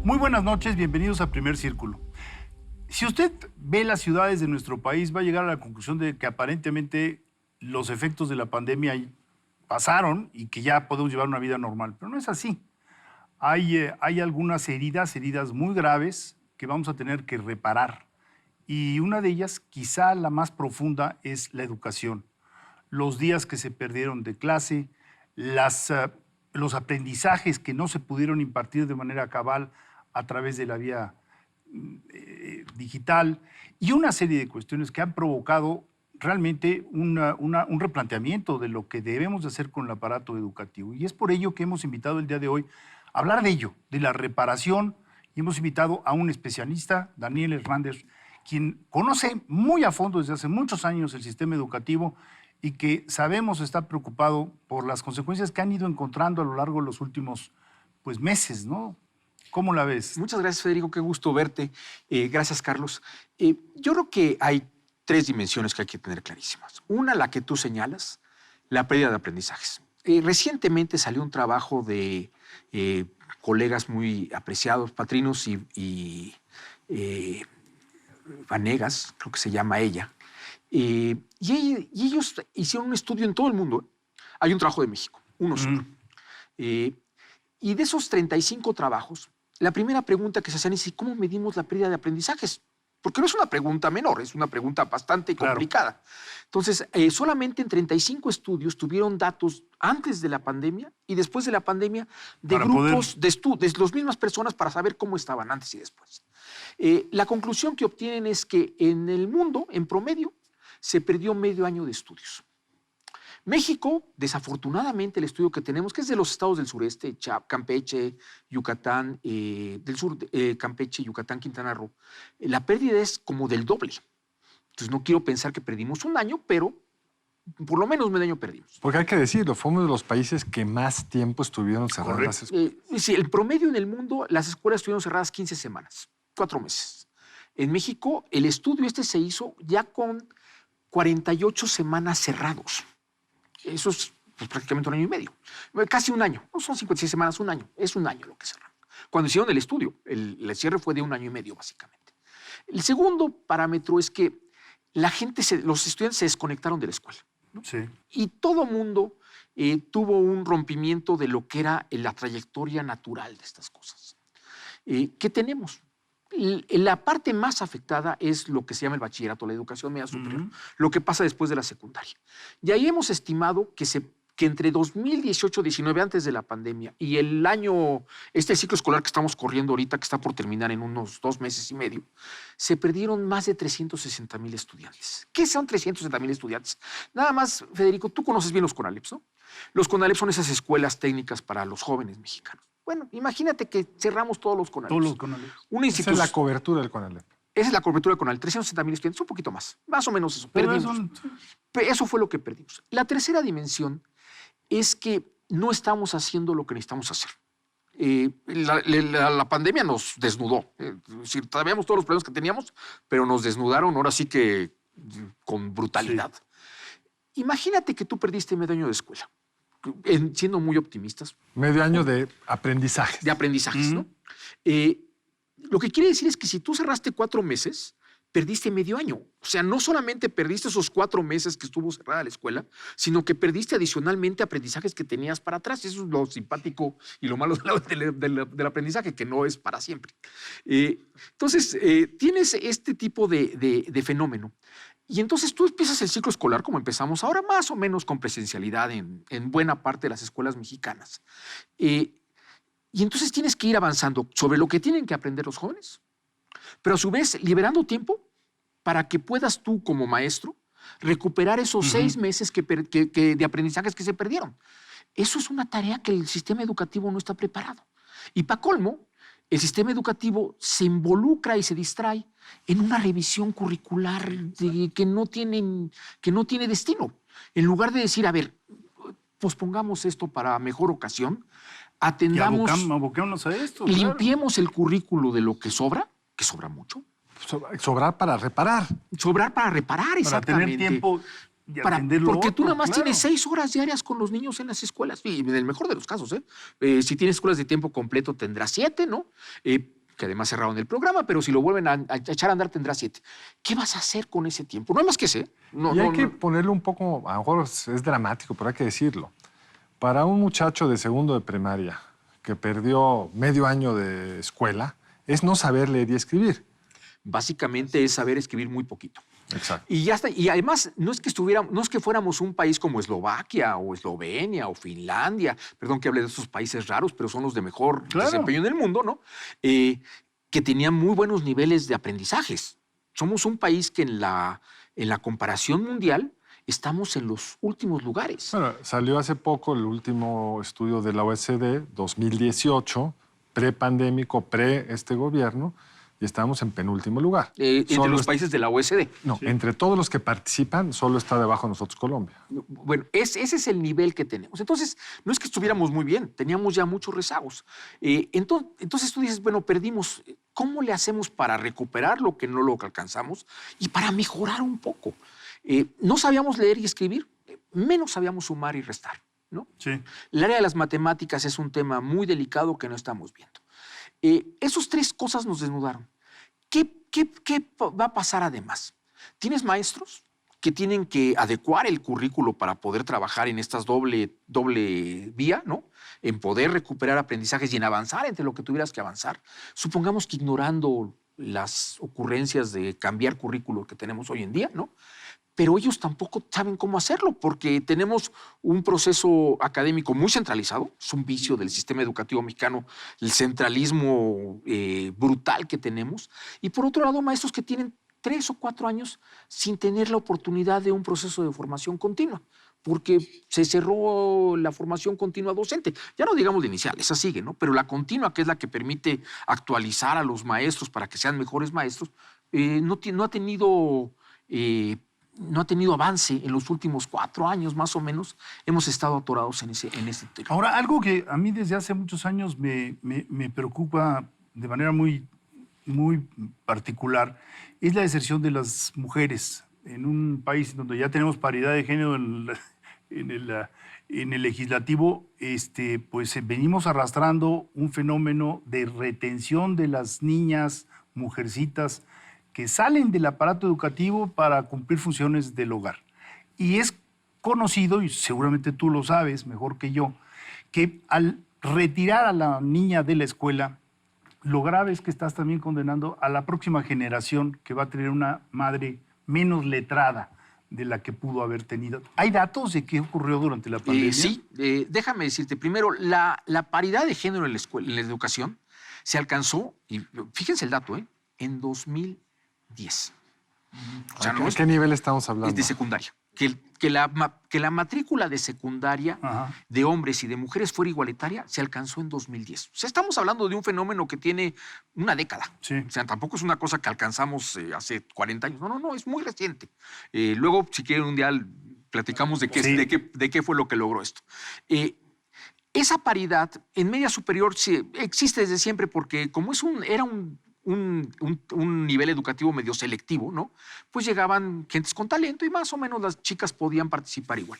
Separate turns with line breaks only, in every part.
Muy buenas noches, bienvenidos a Primer Círculo. Si usted ve las ciudades de nuestro país, va a llegar a la conclusión de que aparentemente los efectos de la pandemia pasaron y que ya podemos llevar una vida normal, pero no es así. Hay algunas heridas muy graves que vamos a tener que reparar. Y una de ellas, quizá la más profunda, es la educación. Los días que se perdieron de clase, los aprendizajes que no se pudieron impartir de manera cabal a través de la vía digital y una serie de cuestiones que han provocado realmente un replanteamiento de lo que debemos de hacer con el aparato educativo. Y es por ello que hemos invitado el día de hoy a hablar de ello, de la reparación, y hemos invitado a un especialista, Daniel Hernández, quien conoce muy a fondo desde hace muchos años el sistema educativo y que sabemos está preocupado por las consecuencias que han ido encontrando a lo largo de los últimos meses, ¿no? ¿Cómo la ves?
Muchas gracias, Federico. Qué gusto verte. Gracias, Carlos. Yo creo que hay tres dimensiones que hay que tener clarísimas. Una, la que tú señalas, la pérdida de aprendizajes. Recientemente salió un trabajo de colegas muy apreciados, Patrinos y Vanegas, creo que se llama ella. Y ellos hicieron un estudio en todo el mundo. Hay un trabajo de México, uno solo. Y de esos 35 trabajos, la primera pregunta que se hacen es ¿cómo medimos la pérdida de aprendizajes? Porque no es una pregunta menor, es una pregunta bastante complicada. Entonces, solamente en 35 estudios tuvieron datos antes de la pandemia y después de la pandemia de grupos de las mismas personas para saber cómo estaban antes y después. La conclusión que obtienen es que en el mundo, en promedio, se perdió medio año de estudios. México, desafortunadamente, el estudio que tenemos, que es de los estados del sureste, Campeche, Yucatán, del sur, Campeche, Yucatán, Quintana Roo, la pérdida es como del doble. Entonces, no quiero pensar que perdimos un año, pero por lo menos medio año perdimos.
Porque hay que decirlo, fue uno de los países que más tiempo estuvieron cerradas las escuelas.
Sí, el promedio en el mundo, las escuelas estuvieron cerradas 15 semanas, 4 meses. En México, el estudio se hizo ya con 48 semanas cerrados. Eso es prácticamente un año y medio. Casi un año. No son 56 semanas, un año. Es un año lo que cerraron. Cuando hicieron el estudio, el cierre fue de un año y medio, básicamente. El segundo parámetro es que los estudiantes se desconectaron de la escuela, ¿no?
Sí. Y
todo mundo tuvo un rompimiento de lo que era la trayectoria natural de estas cosas. ¿Qué tenemos? La parte más afectada es lo que se llama el bachillerato, la educación media superior, lo que pasa después de la secundaria. Y ahí hemos estimado que entre 2018-19, antes de la pandemia, y el año, este ciclo escolar que estamos corriendo ahorita, que está por terminar en unos 2 meses y medio, se perdieron más de 360,000 estudiantes. ¿Qué son 360,000 estudiantes? Nada más, Federico, tú conoces bien los CONALEPs, ¿no? Los CONALEPs son esas escuelas técnicas para los jóvenes mexicanos. Bueno, imagínate que cerramos todos los CONALEPs.
Todos los CONALEPs.
Esa es la cobertura del CONALEP.
Esa es la cobertura del CONALEP, 360,000 estudiantes, un poquito más o menos eso. Perdimos. Eso fue lo que perdimos. La tercera dimensión es que no estamos haciendo lo que necesitamos hacer. La pandemia nos desnudó. Sabíamos todos los problemas que teníamos, pero nos desnudaron ahora sí que con brutalidad. Sí. Imagínate que tú perdiste medio año de escuela. Siendo muy optimistas.
Medio año de aprendizajes.
De aprendizajes, ¿no? Lo que quiere decir es que si tú cerraste 4 meses, perdiste medio año. O sea, no solamente perdiste esos 4 meses que estuvo cerrada la escuela, sino que perdiste adicionalmente aprendizajes que tenías para atrás. Eso es lo simpático y lo malo del aprendizaje, que no es para siempre. Entonces, tienes este tipo de fenómeno. Y entonces tú empiezas el ciclo escolar como empezamos ahora, más o menos con presencialidad en buena parte de las escuelas mexicanas. Y entonces tienes que ir avanzando sobre lo que tienen que aprender los jóvenes, pero a su vez liberando tiempo para que puedas tú como maestro recuperar esos 6 meses de aprendizajes que se perdieron. Eso es una tarea que el sistema educativo no está preparado. Y para colmo, el sistema educativo se involucra y se distrae en una revisión curricular que no tiene destino. En lugar de decir, a ver, pospongamos esto para mejor ocasión, atendamos,
aboquémonos a esto.
Limpiemos el currículo de lo que sobra mucho.
Sobrar para reparar.
Sobrar para reparar, exactamente.
Para tener tiempo Y atender lo
porque tú
otro,
nada más
claro.
tienes 6 horas diarias con los niños en las escuelas. Y en el mejor de los casos, si tienes escuelas de tiempo completo, tendrás 7, ¿no? Que además cerraron el programa, pero si lo vuelven a echar a andar, tendrás 7. ¿Qué vas a hacer con ese tiempo? No hay más que sé. No,
Y hay
no,
que
no.
ponerlo un poco, a lo mejor es dramático, pero hay que decirlo. Para un muchacho de segundo de primaria que perdió medio año de escuela, es no saber leer y escribir.
Básicamente es saber escribir muy poquito.
Exacto.
Y ya está. Y además, no es que fuéramos un país como Eslovaquia o Eslovenia o Finlandia, perdón que hable de esos países raros, pero son los de mejor
Claro.
desempeño en el mundo, ¿no? Que tenían muy buenos niveles de aprendizajes. Somos un país que en la comparación mundial estamos en los últimos lugares.
Bueno, salió hace poco el último estudio de la OECD, 2018, prepandémico, este gobierno, y estamos en penúltimo lugar.
Entre
Solo
los países de la OECD.
No,
Sí.
entre todos los que participan, solo está debajo de nosotros Colombia.
Bueno, ese es el nivel que tenemos. Entonces, no es que estuviéramos muy bien, teníamos ya muchos rezagos. Entonces tú dices, bueno, perdimos. ¿Cómo le hacemos para recuperar lo que no lo alcanzamos y para mejorar un poco? No sabíamos leer y escribir, menos sabíamos sumar y restar, ¿no?
Sí.
El área de las matemáticas es un tema muy delicado que no estamos viendo. Esas 3 cosas nos desnudaron. ¿Qué va a pasar además? Tienes maestros que tienen que adecuar el currículo para poder trabajar en estas doble vía, ¿no? En poder recuperar aprendizajes y en avanzar entre lo que tuvieras que avanzar. Supongamos que ignorando las ocurrencias de cambiar currículo que tenemos hoy en día, ¿no? Pero ellos tampoco saben cómo hacerlo porque tenemos un proceso académico muy centralizado. Es un vicio del sistema educativo mexicano, el centralismo brutal que tenemos. Y por otro lado, maestros que tienen 3 o 4 años sin tener la oportunidad de un proceso de formación continua, porque se cerró la formación continua docente. Ya no digamos de inicial, esa sigue, ¿no? Pero la continua, que es la que permite actualizar a los maestros para que sean mejores maestros, no ha tenido avance en los últimos 4 años, más o menos. Hemos estado atorados en ese tema.
Ahora, algo que a mí desde hace muchos años me preocupa de manera muy, muy particular es la deserción de las mujeres en un país donde ya tenemos paridad de género en el legislativo. Pues venimos arrastrando un fenómeno de retención de las niñas, mujercitas, que salen del aparato educativo para cumplir funciones del hogar. Y es conocido, y seguramente tú lo sabes mejor que yo, que al retirar a la niña de la escuela, lo grave es que estás también condenando a la próxima generación que va a tener una madre menos letrada de la que pudo haber tenido. ¿Hay datos de qué ocurrió durante la pandemia?
Sí, déjame decirte, primero, la paridad de género en la escuela, en la educación, se alcanzó, y fíjense el dato, en 2010. O sea, no
¿A
es,
qué nivel estamos hablando?
es de secundaria. Que la matrícula de secundaria
Ajá.
de hombres y de mujeres fuera igualitaria se alcanzó en 2010. O sea, estamos hablando de un fenómeno que tiene una década.
Sí.
O sea, tampoco es una cosa que alcanzamos hace 40 años. No, es muy reciente. Luego, si quieren, un día platicamos de qué,
Sí.
de qué fue lo que logró esto. Esa paridad en media superior sí, existe desde siempre porque como era un nivel educativo medio selectivo, ¿no? Pues llegaban gentes con talento y más o menos las chicas podían participar igual.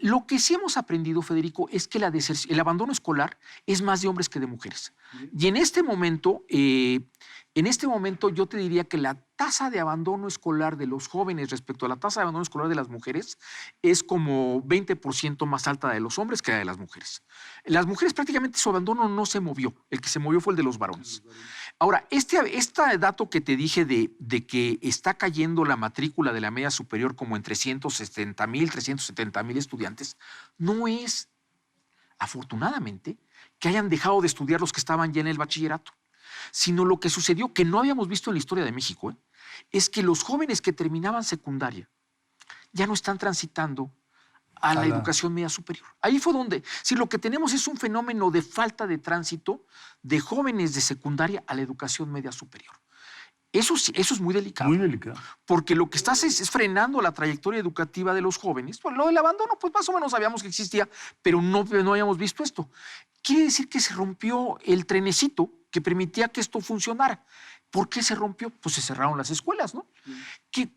Lo que sí hemos aprendido, Federico, es que el abandono escolar es más de hombres que de mujeres. Y en este momento yo te diría que la tasa de abandono escolar de los jóvenes respecto a la tasa de abandono escolar de las mujeres es como 20% más alta de los hombres que la de las mujeres. Las mujeres prácticamente su abandono no se movió. El que se movió fue el de los varones. Ahora, este dato que te dije de que está cayendo la matrícula de la media superior como en 370,000, 370,000 estudiantes, no es, afortunadamente, que hayan dejado de estudiar los que estaban ya en el bachillerato, sino lo que sucedió, que no habíamos visto en la historia de México, es que los jóvenes que terminaban secundaria ya no están transitando a la educación media superior. Ahí fue donde, si lo que tenemos es un fenómeno de falta de tránsito de jóvenes de secundaria a la educación media superior. Eso es muy delicado.
Muy delicado.
Porque lo que estás es frenando la trayectoria educativa de los jóvenes. Pues lo del abandono, pues más o menos sabíamos que existía, pero no habíamos visto esto. Quiere decir que se rompió el trenecito que permitía que esto funcionara. ¿Por qué se rompió? Pues se cerraron las escuelas, ¿no?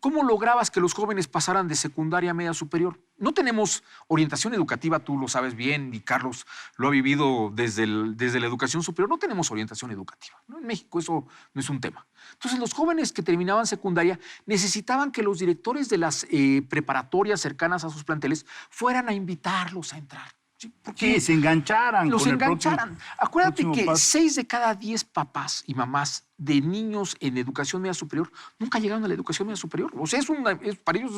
¿Cómo lograbas que los jóvenes pasaran de secundaria a media superior? No tenemos orientación educativa, tú lo sabes bien, y Carlos lo ha vivido desde la educación superior. No tenemos orientación educativa, ¿no? En México eso no es un tema. Entonces, los jóvenes que terminaban secundaria necesitaban que los directores de las preparatorias cercanas a sus planteles fueran a invitarlos a entrar. ¿Sí?
Que se engancharan.
Los
con el
engancharan. Acuérdate
próximo
que
paso.
6 de cada 10 papás y mamás de niños en educación media superior nunca llegaron a la educación media superior. O sea, para ellos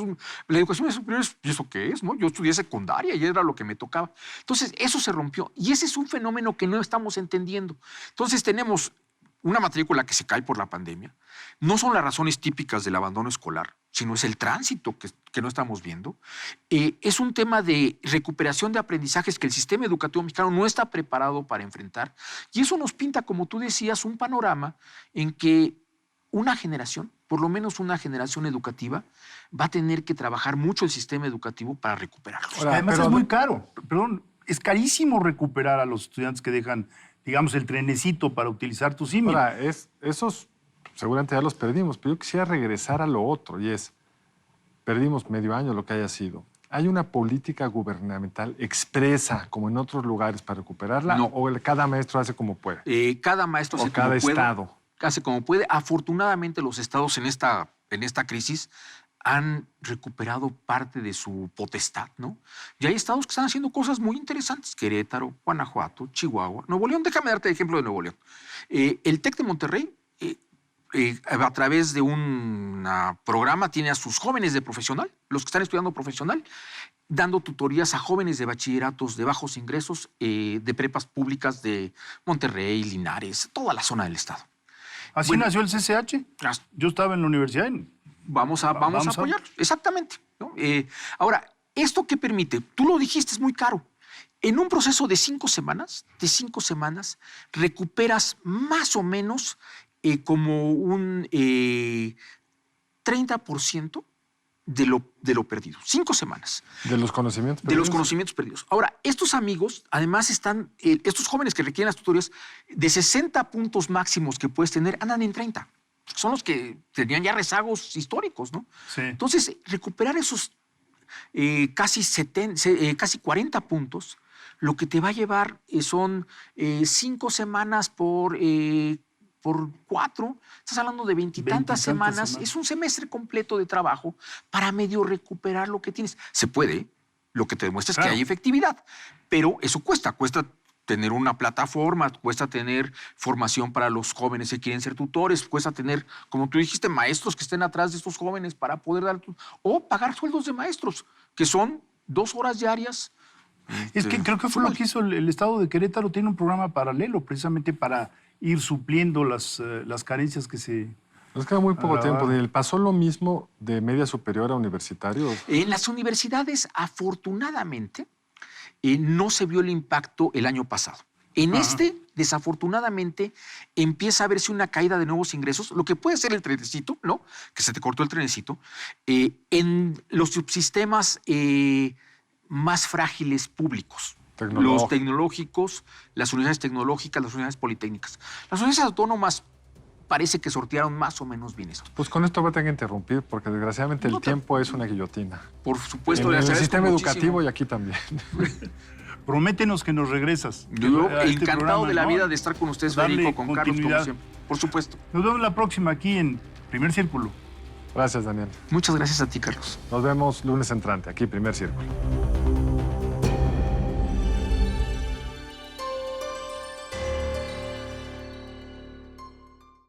la educación media superior es, ¿y eso qué es? ¿No? Yo estudié secundaria y era lo que me tocaba. Entonces, eso se rompió. Y ese es un fenómeno que no estamos entendiendo. Entonces, tenemos una matrícula que se cae por la pandemia. No son las razones típicas del abandono escolar, sino es el tránsito que no estamos viendo. Es un tema de recuperación de aprendizajes que el sistema educativo mexicano no está preparado para enfrentar. Y eso nos pinta, como tú decías, un panorama en que una generación, por lo menos una generación educativa, va a tener que trabajar mucho el sistema educativo para recuperarlo.
Ahora,
Además
pero-
es muy caro. Perdón, es carísimo recuperar a los estudiantes que dejan, digamos, el trenecito para utilizar tu símil.
Ahora, esos seguramente ya los perdimos, pero yo quisiera regresar a lo otro, y es, perdimos medio año, lo que haya sido. ¿Hay una política gubernamental expresa, como en otros lugares, para recuperarla?
No.
¿O cada maestro hace como puede?
Cada maestro
O
hace
cada
como puede.
estado.
Hace como puede. Afortunadamente, los estados en esta crisis han recuperado parte de su potestad, ¿no? Y hay estados que están haciendo cosas muy interesantes. Querétaro, Guanajuato, Chihuahua, Nuevo León. Déjame darte el ejemplo de Nuevo León. El TEC de Monterrey, a través de un programa, tiene a sus jóvenes de profesional, los que están estudiando profesional, dando tutorías a jóvenes de bachilleratos de bajos ingresos, de prepas públicas de Monterrey, Linares, toda la zona del estado.
Así
bueno,
nació el CCH.
As-
Yo estaba en la universidad.
Vamos a apoyarlos, exactamente, ¿no? Ahora, ¿esto qué permite? Tú lo dijiste, es muy caro. En un proceso de 5 semanas, recuperas más o menos como un 30% de lo perdido. 5 semanas.
De los conocimientos
De los
perdidos.
conocimientos perdidos. Ahora, estos amigos, además están, estos jóvenes que requieren las tutorías, de 60 puntos máximos que puedes tener, andan en 30. Son los que tenían ya rezagos históricos, ¿no?
Sí.
Entonces, recuperar esos casi 40 puntos, lo que te va a llevar son 5 semanas por 4, estás hablando de 20 y tantas semanas. Es un semestre completo de trabajo para medio recuperar lo que tienes. Se puede, lo que te demuestra es
Claro.
que hay efectividad, pero eso cuesta tener una plataforma, cuesta tener formación para los jóvenes que quieren ser tutores, cuesta tener, como tú dijiste, maestros que estén atrás de estos jóvenes para poder dar, o pagar sueldos de maestros, que son 2 horas diarias.
Es que creo que fue lo que hizo el estado de Querétaro. Tiene un programa paralelo precisamente para ir supliendo las carencias que se...
Nos queda muy poco
Ah,
tiempo.
vale.
Daniel. ¿Pasó lo mismo de media superior a universitario?
En las universidades, afortunadamente, no se vio el impacto el año pasado. En desafortunadamente, empieza a verse una caída de nuevos ingresos, lo que puede ser el trenecito, ¿no? Que se te cortó el trenecito, en los subsistemas más frágiles públicos. Los tecnológicos, las unidades tecnológicas, las unidades politécnicas. Las unidades autónomas parece que sortearon más o menos bien eso.
Pues con esto voy a tener que interrumpir porque desgraciadamente el tiempo es una guillotina.
Por supuesto,
En
les
el
agradezco
sistema
muchísimo.
educativo y aquí también.
Prométenos que nos regresas.
Yo
A este
encantado
programa,
de la
¿no?
vida de estar con ustedes,
Darle
Federico, con Carlos, como
continuidad.
siempre. Por supuesto.
Nos vemos la próxima aquí en Primer Círculo.
Gracias, Daniel.
Muchas gracias a ti, Carlos.
Nos vemos lunes entrante, aquí, Primer Círculo.